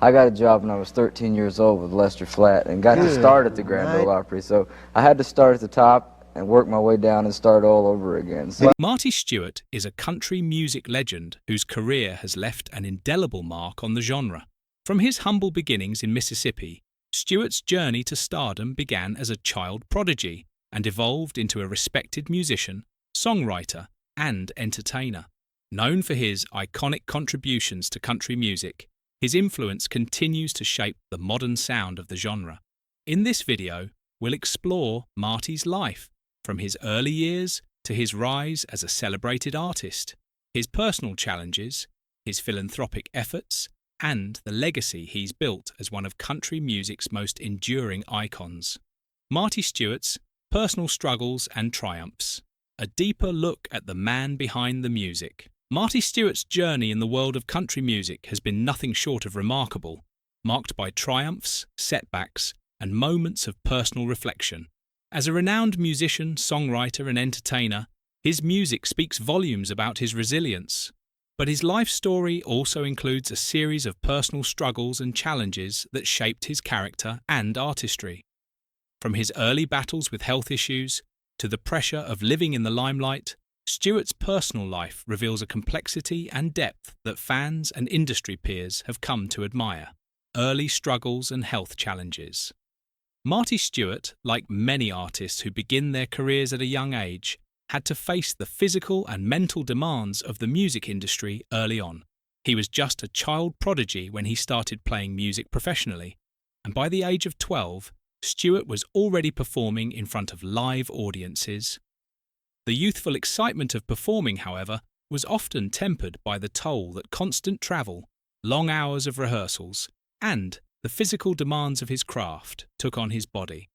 I got a job when I was 13 years old with Lester Flatt and got to start at the Grand Ole Opry. So I had to start at the top and work my way down and start all over again. So Marty Stuart is a country music legend whose career has left an indelible mark on the genre. From his humble beginnings in Mississippi, Stuart's journey to stardom began as a child prodigy and evolved into a respected musician, songwriter, and entertainer. Known for his iconic contributions to country music, his influence continues to shape the modern sound of the genre. In this video, we'll explore Marty's life, from his early years to his rise as a celebrated artist, his personal challenges, his philanthropic efforts, and the legacy he's built as one of country music's most enduring icons. Marty Stuart's personal struggles and triumphs. A deeper look at the man behind the music. Marty Stuart's journey in the world of country music has been nothing short of remarkable, marked by triumphs, setbacks, and moments of personal reflection. As a renowned musician, songwriter, and entertainer, his music speaks volumes about his resilience. But his life story also includes a series of personal struggles and challenges that shaped his character and artistry. From his early battles with health issues to the pressure of living in the limelight, Stuart's personal life reveals a complexity and depth that fans and industry peers have come to admire. Early struggles and health challenges. Marty Stuart, like many artists who begin their careers at a young age, had to face the physical and mental demands of the music industry early on. He was just a child prodigy when he started playing music professionally, and by the age of 12, Stuart was already performing in front of live audiences. The youthful excitement of performing, however, was often tempered by the toll that constant travel, long hours of rehearsals, and the physical demands of his craft took on his body.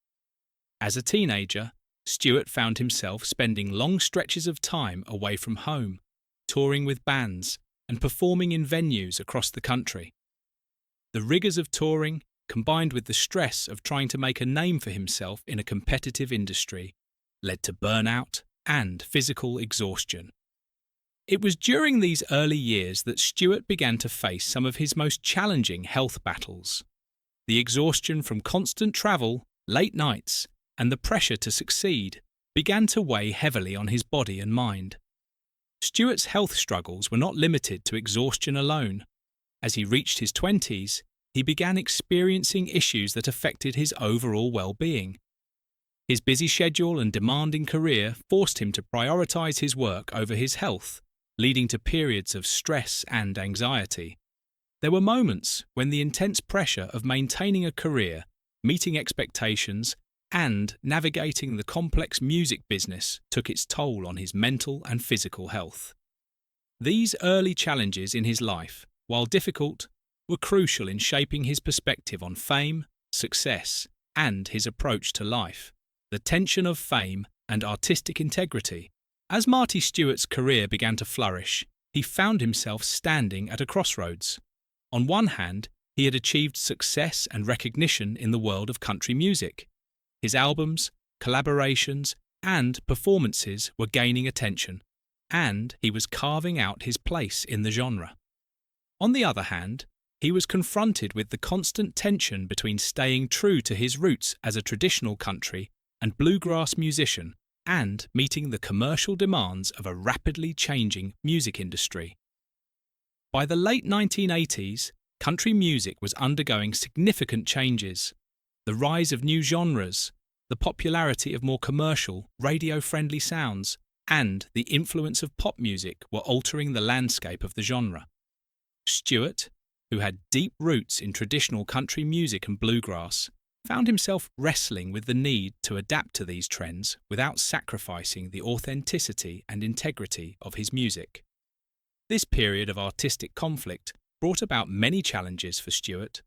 As a teenager, Stuart found himself spending long stretches of time away from home, touring with bands and performing in venues across the country. The rigours of touring, combined with the stress of trying to make a name for himself in a competitive industry, led to burnout and physical exhaustion. It was during these early years that Stuart began to face some of his most challenging health battles. The exhaustion from constant travel, late nights, and the pressure to succeed began to weigh heavily on his body and mind. Stuart's health struggles were not limited to exhaustion alone. As he reached his 20s, he began experiencing issues that affected his overall well-being. His busy schedule and demanding career forced him to prioritize his work over his health, leading to periods of stress and anxiety. There were moments when the intense pressure of maintaining a career, meeting expectations, and navigating the complex music business took its toll on his mental and physical health. These early challenges in his life, while difficult, were crucial in shaping his perspective on fame, success, and his approach to life. The tension of fame and artistic integrity. As Marty Stuart's career began to flourish, he found himself standing at a crossroads. On one hand, he had achieved success and recognition in the world of country music. His albums, collaborations, and performances were gaining attention, and he was carving out his place in the genre. On the other hand, he was confronted with the constant tension between staying true to his roots as a traditional country and bluegrass musician and meeting the commercial demands of a rapidly changing music industry. By the late 1980s, country music was undergoing significant changes. The rise of new genres, the popularity of more commercial, radio-friendly sounds, and the influence of pop music were altering the landscape of the genre. Stuart, who had deep roots in traditional country music and bluegrass, found himself wrestling with the need to adapt to these trends without sacrificing the authenticity and integrity of his music. This period of artistic conflict brought about many challenges for Stuart.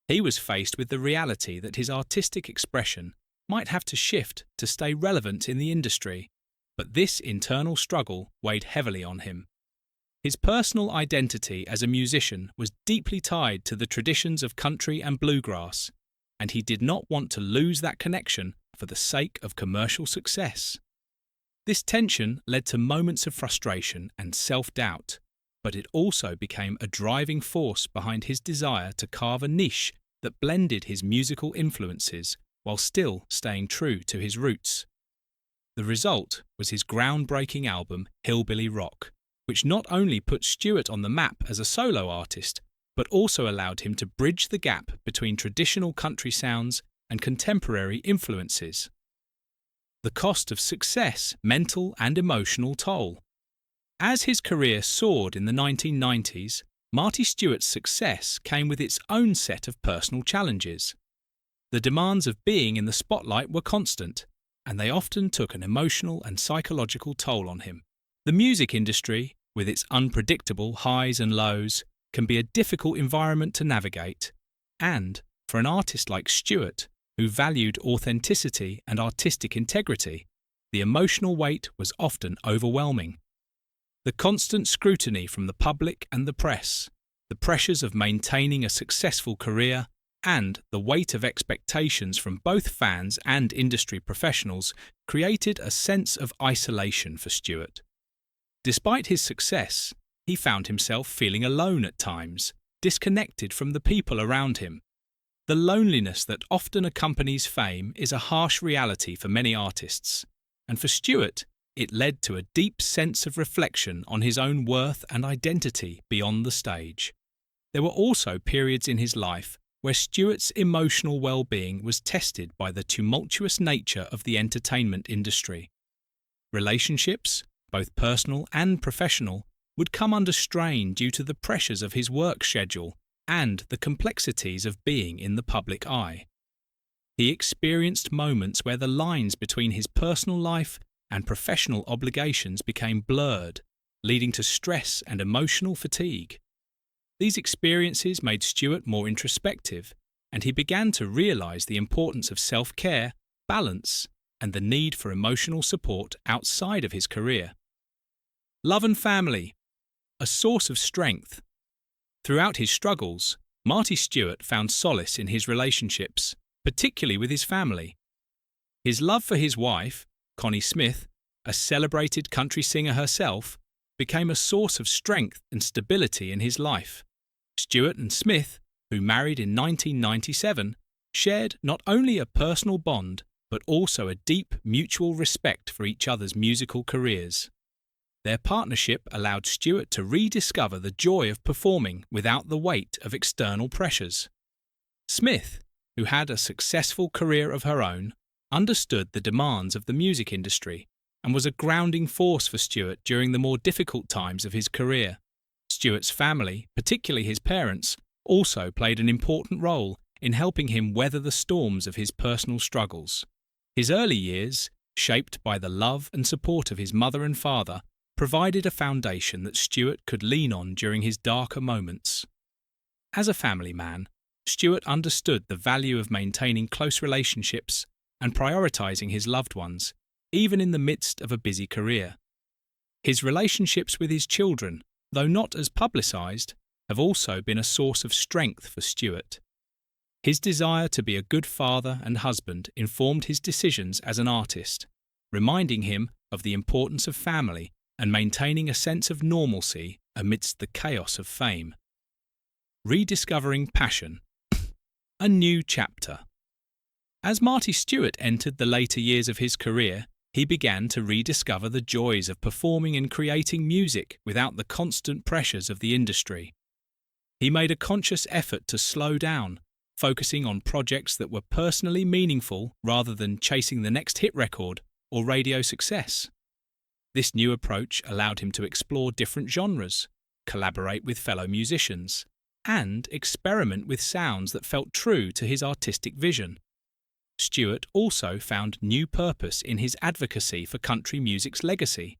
He was faced with the reality that his artistic expression might have to shift to stay relevant in the industry, but this internal struggle weighed heavily on him. His personal identity as a musician was deeply tied to the traditions of country and bluegrass, and he did not want to lose that connection for the sake of commercial success. This tension led to moments of frustration and self-doubt, but it also became a driving force behind his desire to carve a niche that blended his musical influences while still staying true to his roots. The result was his groundbreaking album Hillbilly Rock, which not only put Stuart on the map as a solo artist, but also allowed him to bridge the gap between traditional country sounds and contemporary influences. The cost of success, mental and emotional toll. As his career soared in the 1990s, Marty Stuart's success came with its own set of personal challenges. The demands of being in the spotlight were constant, and they often took an emotional and psychological toll on him. The music industry, with its unpredictable highs and lows, can be a difficult environment to navigate, and for an artist like Stuart, who valued authenticity and artistic integrity, the emotional weight was often overwhelming. The constant scrutiny from the public and the press, the pressures of maintaining a successful career, and the weight of expectations from both fans and industry professionals created a sense of isolation for Stuart. Despite his success, he found himself feeling alone at times, disconnected from the people around him. The loneliness that often accompanies fame is a harsh reality for many artists, and for Stuart, it led to a deep sense of reflection on his own worth and identity beyond the stage. There were also periods in his life where Stuart's emotional well-being was tested by the tumultuous nature of the entertainment industry. Relationships, both personal and professional, would come under strain due to the pressures of his work schedule and the complexities of being in the public eye. He experienced moments where the lines between his personal life and professional obligations became blurred, leading to stress and emotional fatigue. These experiences made Stuart more introspective, and he began to realise the importance of self-care, balance, and the need for emotional support outside of his career. Love and family, a source of strength. Throughout his struggles, Marty Stuart found solace in his relationships, particularly with his family. His love for his wife, Connie Smith, a celebrated country singer herself, became a source of strength and stability in his life. Stuart and Smith, who married in 1997, shared not only a personal bond but also a deep mutual respect for each other's musical careers. Their partnership allowed Stuart to rediscover the joy of performing without the weight of external pressures. Smith, who had a successful career of her own, understood the demands of the music industry and was a grounding force for Stuart during the more difficult times of his career. Stuart's family, particularly his parents, also played an important role in helping him weather the storms of his personal struggles. His early years, shaped by the love and support of his mother and father, provided a foundation that Stuart could lean on during his darker moments. As a family man, Stuart understood the value of maintaining close relationships and prioritising his loved ones, even in the midst of a busy career. His relationships with his children, though not as publicised, have also been a source of strength for Stuart. His desire to be a good father and husband informed his decisions as an artist, reminding him of the importance of family and maintaining a sense of normalcy amidst the chaos of fame. Rediscovering passion. A new chapter. As Marty Stuart entered the later years of his career, he began to rediscover the joys of performing and creating music without the constant pressures of the industry. He made a conscious effort to slow down, focusing on projects that were personally meaningful rather than chasing the next hit record or radio success. This new approach allowed him to explore different genres, collaborate with fellow musicians, and experiment with sounds that felt true to his artistic vision. Stuart also found new purpose in his advocacy for country music's legacy,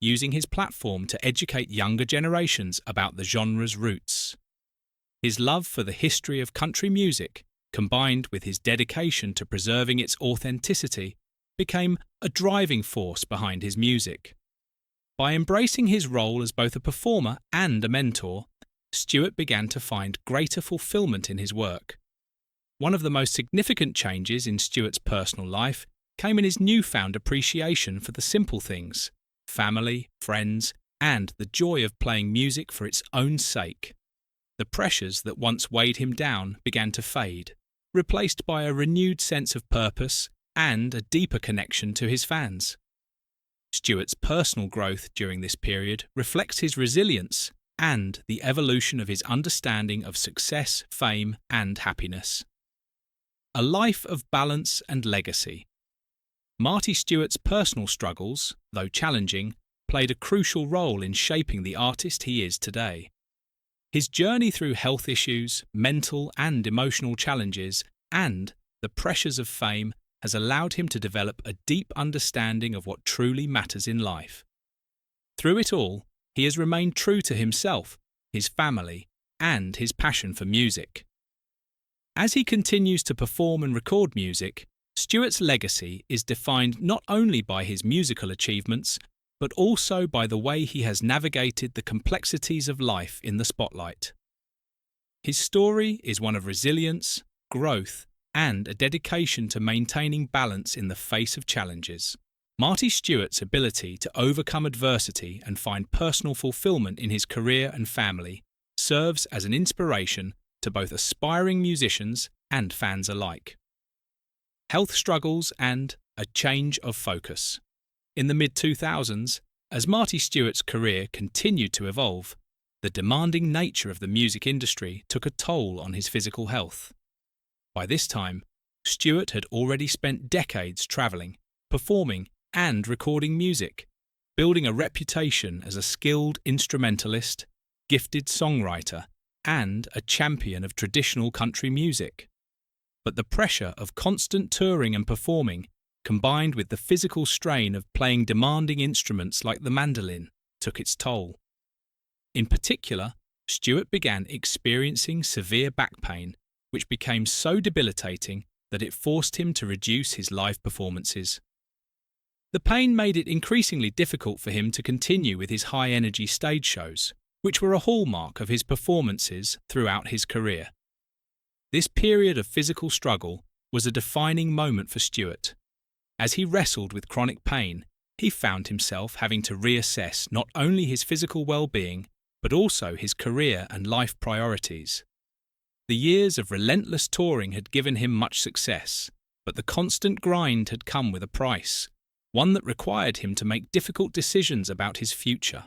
using his platform to educate younger generations about the genre's roots. His love for the history of country music, combined with his dedication to preserving its authenticity, became a driving force behind his music. By embracing his role as both a performer and a mentor, Stuart began to find greater fulfillment in his work. One of the most significant changes in Stuart's personal life came in his newfound appreciation for the simple things, family, friends, and the joy of playing music for its own sake. The pressures that once weighed him down began to fade, replaced by a renewed sense of purpose and a deeper connection to his fans. Stuart's personal growth during this period reflects his resilience and the evolution of his understanding of success, fame, and happiness. A life of balance and legacy. Marty Stuart's personal struggles, though challenging, played a crucial role in shaping the artist he is today. His journey through health issues, mental and emotional challenges, and the pressures of fame has allowed him to develop a deep understanding of what truly matters in life. Through it all, he has remained true to himself, his family, and his passion for music. As he continues to perform and record music, Stuart's legacy is defined not only by his musical achievements, but also by the way he has navigated the complexities of life in the spotlight. His story is one of resilience, growth, and a dedication to maintaining balance in the face of challenges. Marty Stuart's ability to overcome adversity and find personal fulfillment in his career and family serves as an inspiration to both aspiring musicians and fans alike. Health struggles and a change of focus. In the mid-2000s, as Marty Stuart's career continued to evolve, the demanding nature of the music industry took a toll on his physical health. By this time, Stuart had already spent decades travelling, performing, and recording music, building a reputation as a skilled instrumentalist, gifted songwriter, and a champion of traditional country music. But the pressure of constant touring and performing, combined with the physical strain of playing demanding instruments like the mandolin, took its toll. In particular, Stuart began experiencing severe back pain, which became so debilitating that it forced him to reduce his live performances. The pain made it increasingly difficult for him to continue with his high-energy stage shows, which were a hallmark of his performances throughout his career. This period of physical struggle was a defining moment for Stuart. As he wrestled with chronic pain, he found himself having to reassess not only his physical well-being, but also his career and life priorities. The years of relentless touring had given him much success, but the constant grind had come with a price, one that required him to make difficult decisions about his future.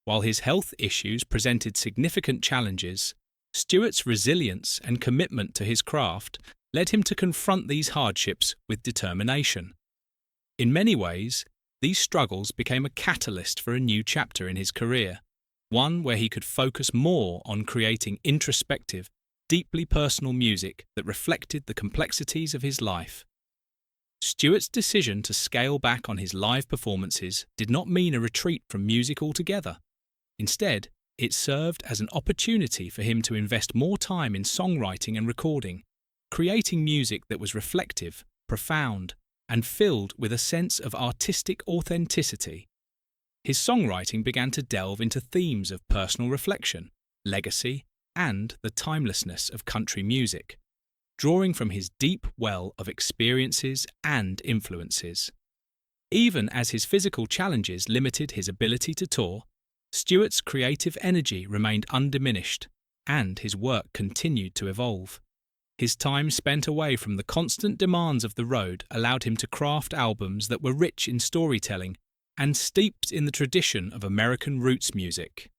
While his health issues presented significant challenges, Stuart's resilience and commitment to his craft led him to confront these hardships with determination. In many ways, these struggles became a catalyst for a new chapter in his career, one where he could focus more on creating introspective, deeply personal music that reflected the complexities of his life. Stuart's decision to scale back on his live performances did not mean a retreat from music altogether. Instead, it served as an opportunity for him to invest more time in songwriting and recording, creating music that was reflective, profound, and filled with a sense of artistic authenticity. His songwriting began to delve into themes of personal reflection, legacy, and the timelessness of country music, drawing from his deep well of experiences and influences. Even as his physical challenges limited his ability to tour, Stuart's creative energy remained undiminished, and his work continued to evolve. His time spent away from the constant demands of the road allowed him to craft albums that were rich in storytelling and steeped in the tradition of American roots music.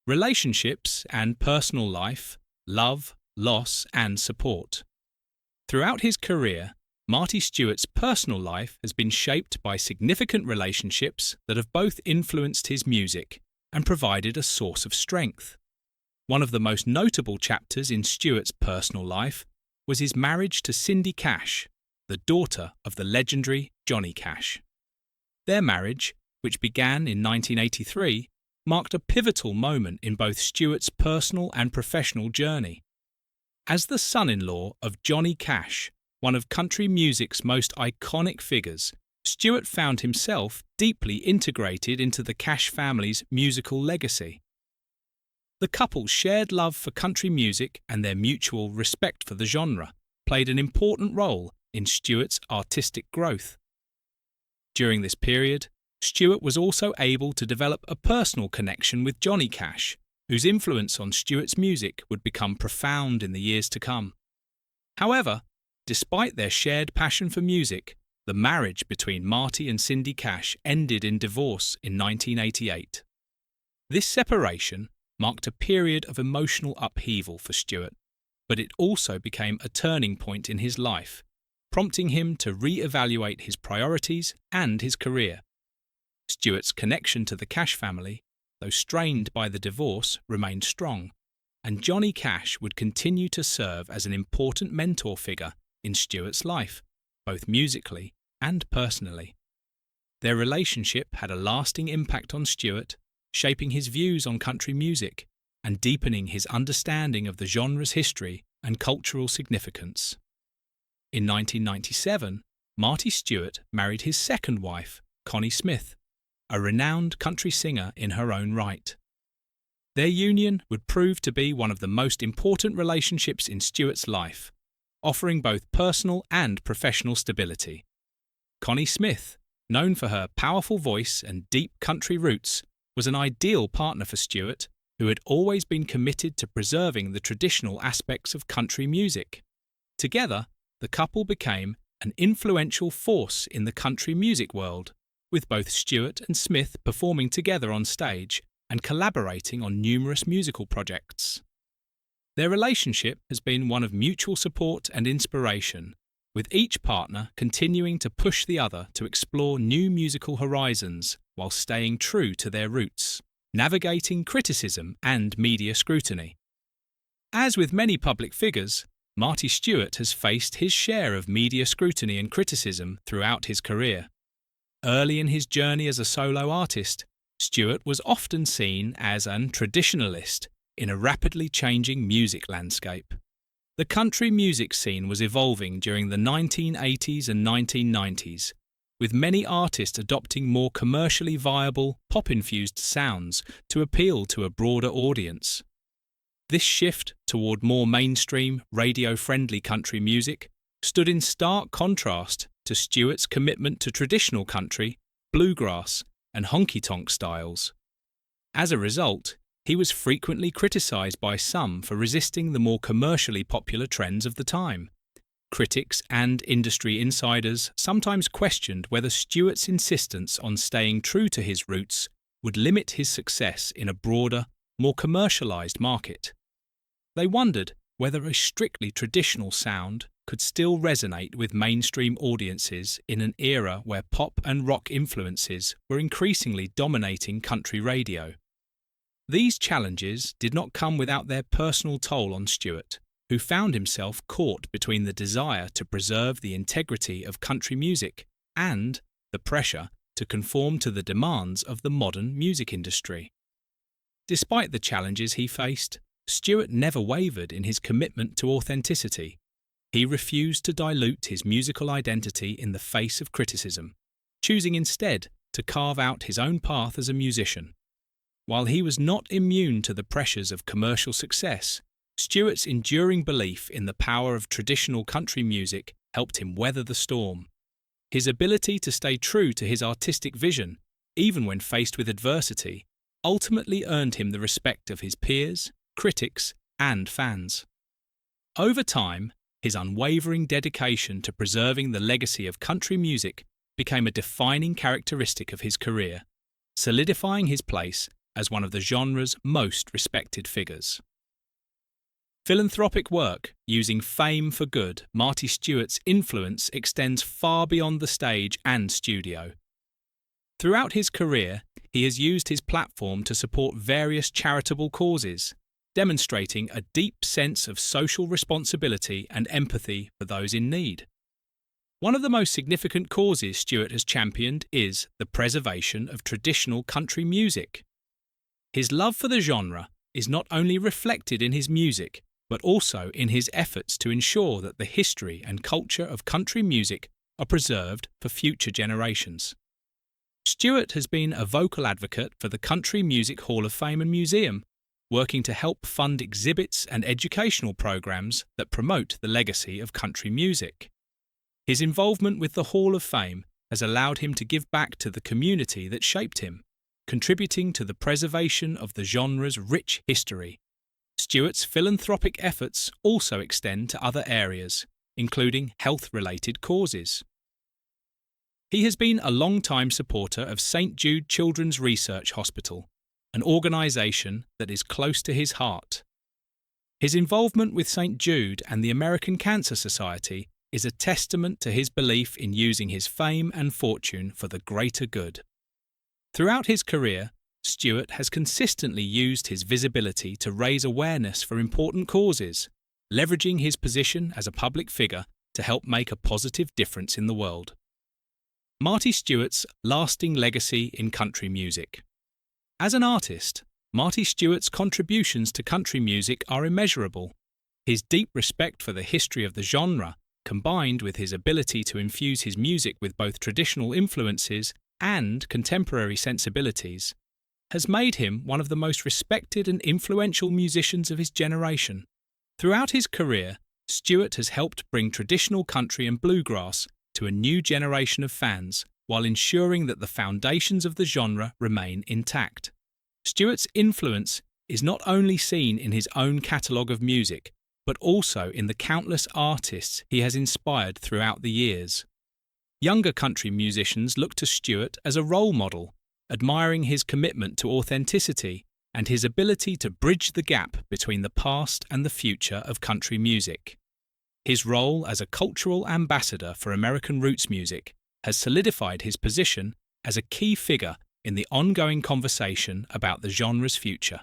Relationships and personal life, love, loss, and support. Throughout his career, Marty Stuart's personal life has been shaped by significant relationships that have both influenced his music and provided a source of strength. One of the most notable chapters in Stuart's personal life was his marriage to Cindy Cash, the daughter of the legendary Johnny Cash. Their marriage, which began in 1983, marked a pivotal moment in both Stuart's personal and professional journey. As the son-in-law of Johnny Cash, one of country music's most iconic figures, Stuart found himself deeply integrated into the Cash family's musical legacy. The couple's shared love for country music and their mutual respect for the genre played an important role in Stuart's artistic growth. During this period, Stuart was also able to develop a personal connection with Johnny Cash, whose influence on Stuart's music would become profound in the years to come. However, despite their shared passion for music, the marriage between Marty and Cindy Cash ended in divorce in 1988. This separation marked a period of emotional upheaval for Stuart, but it also became a turning point in his life, prompting him to re-evaluate his priorities and his career. Stuart's connection to the Cash family, though strained by the divorce, remained strong, and Johnny Cash would continue to serve as an important mentor figure in Stuart's life, both musically and personally. Their relationship had a lasting impact on Stuart, shaping his views on country music and deepening his understanding of the genre's history and cultural significance. In 1997, Marty Stuart married his second wife, Connie Smith, a renowned country singer in her own right. Their union would prove to be one of the most important relationships in Stuart's life, offering both personal and professional stability. Connie Smith, known for her powerful voice and deep country roots, was an ideal partner for Stuart, who had always been committed to preserving the traditional aspects of country music. Together, the couple became an influential force in the country music world, with both Stuart and Smith performing together on stage and collaborating on numerous musical projects. Their relationship has been one of mutual support and inspiration, with each partner continuing to push the other to explore new musical horizons while staying true to their roots, navigating criticism and media scrutiny. As with many public figures, Marty Stuart has faced his share of media scrutiny and criticism throughout his career. Early in his journey as a solo artist, Stuart was often seen as an traditionalist in a rapidly changing music landscape. The country music scene was evolving during the 1980s and 1990s, with many artists adopting more commercially viable, pop-infused sounds to appeal to a broader audience. This shift toward more mainstream, radio-friendly country music stood in stark contrast to Stuart's commitment to traditional country, bluegrass, and honky-tonk styles. As a result, he was frequently criticized by some for resisting the more commercially popular trends of the time. Critics and industry insiders sometimes questioned whether Stuart's insistence on staying true to his roots would limit his success in a broader, more commercialized market. They wondered whether a strictly traditional sound could still resonate with mainstream audiences in an era where pop and rock influences were increasingly dominating country radio. These challenges did not come without their personal toll on Stuart, who found himself caught between the desire to preserve the integrity of country music and the pressure to conform to the demands of the modern music industry. Despite the challenges he faced, Stuart never wavered in his commitment to authenticity. He refused to dilute his musical identity in the face of criticism, choosing instead to carve out his own path as a musician. While he was not immune to the pressures of commercial success, Stuart's enduring belief in the power of traditional country music helped him weather the storm. His ability to stay true to his artistic vision, even when faced with adversity, ultimately earned him the respect of his peers, critics, and fans. Over time, his unwavering dedication to preserving the legacy of country music became a defining characteristic of his career, solidifying his place as one of the genre's most respected figures. Philanthropic work using fame for good, Marty Stuart's influence extends far beyond the stage and studio. Throughout his career, he has used his platform to support various charitable causes, demonstrating a deep sense of social responsibility and empathy for those in need. One of the most significant causes Stuart has championed is the preservation of traditional country music. His love for the genre is not only reflected in his music, but also in his efforts to ensure that the history and culture of country music are preserved for future generations. Stuart has been a vocal advocate for the Country Music Hall of Fame and Museum, working to help fund exhibits and educational programs that promote the legacy of country music. His involvement with the Hall of Fame has allowed him to give back to the community that shaped him, contributing to the preservation of the genre's rich history. Stuart's philanthropic efforts also extend to other areas, including health-related causes. He has been a long-time supporter of St. Jude Children's Research Hospital, an organisation that is close to his heart. His involvement with St. Jude and the American Cancer Society is a testament to his belief in using his fame and fortune for the greater good. Throughout his career, Stuart has consistently used his visibility to raise awareness for important causes, leveraging his position as a public figure to help make a positive difference in the world. Marty Stuart's lasting legacy in country music. As an artist, Marty Stuart's contributions to country music are immeasurable. His deep respect for the history of the genre, combined with his ability to infuse his music with both traditional influences and contemporary sensibilities, has made him one of the most respected and influential musicians of his generation. Throughout his career, Stuart has helped bring traditional country and bluegrass to a new generation of fans while ensuring that the foundations of the genre remain intact. Stuart's influence is not only seen in his own catalogue of music, but also in the countless artists he has inspired throughout the years. Younger country musicians look to Stuart as a role model, admiring his commitment to authenticity and his ability to bridge the gap between the past and the future of country music. His role as a cultural ambassador for American roots music has solidified his position as a key figure in the ongoing conversation about the genre's future.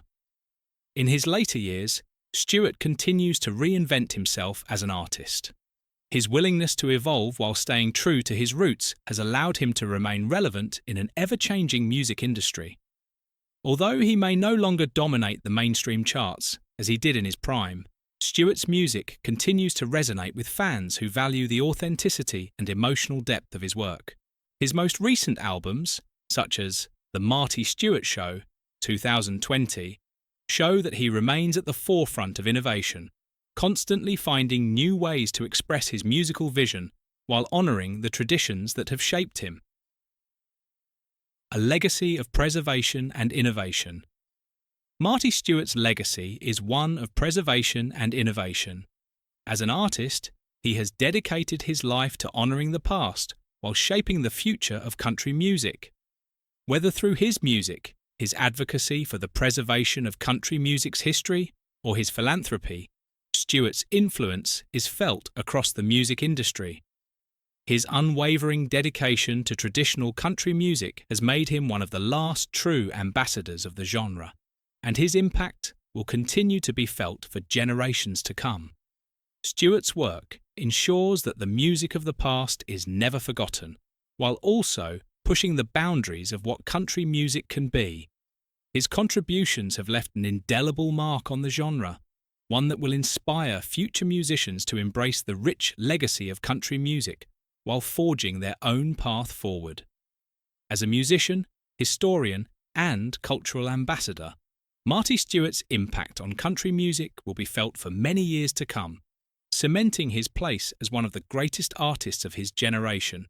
In his later years, Stuart continues to reinvent himself as an artist. His willingness to evolve while staying true to his roots has allowed him to remain relevant in an ever-changing music industry. Although he may no longer dominate the mainstream charts, as he did in his prime, Stuart's music continues to resonate with fans who value the authenticity and emotional depth of his work. His most recent albums, such as The Marty Stuart Show, 2020, show that he remains at the forefront of innovation, constantly finding new ways to express his musical vision while honouring the traditions that have shaped him. A legacy of preservation and innovation. Marty Stuart's legacy is one of preservation and innovation. As an artist, he has dedicated his life to honouring the past while shaping the future of country music. Whether through his music, his advocacy for the preservation of country music's history, or his philanthropy, Stuart's influence is felt across the music industry. His unwavering dedication to traditional country music has made him one of the last true ambassadors of the genre, and his impact will continue to be felt for generations to come. Stuart's work ensures that the music of the past is never forgotten, while also pushing the boundaries of what country music can be. His contributions have left an indelible mark on the genre, one that will inspire future musicians to embrace the rich legacy of country music while forging their own path forward. As a musician, historian, and cultural ambassador, Marty Stuart's impact on country music will be felt for many years to come, cementing his place as one of the greatest artists of his generation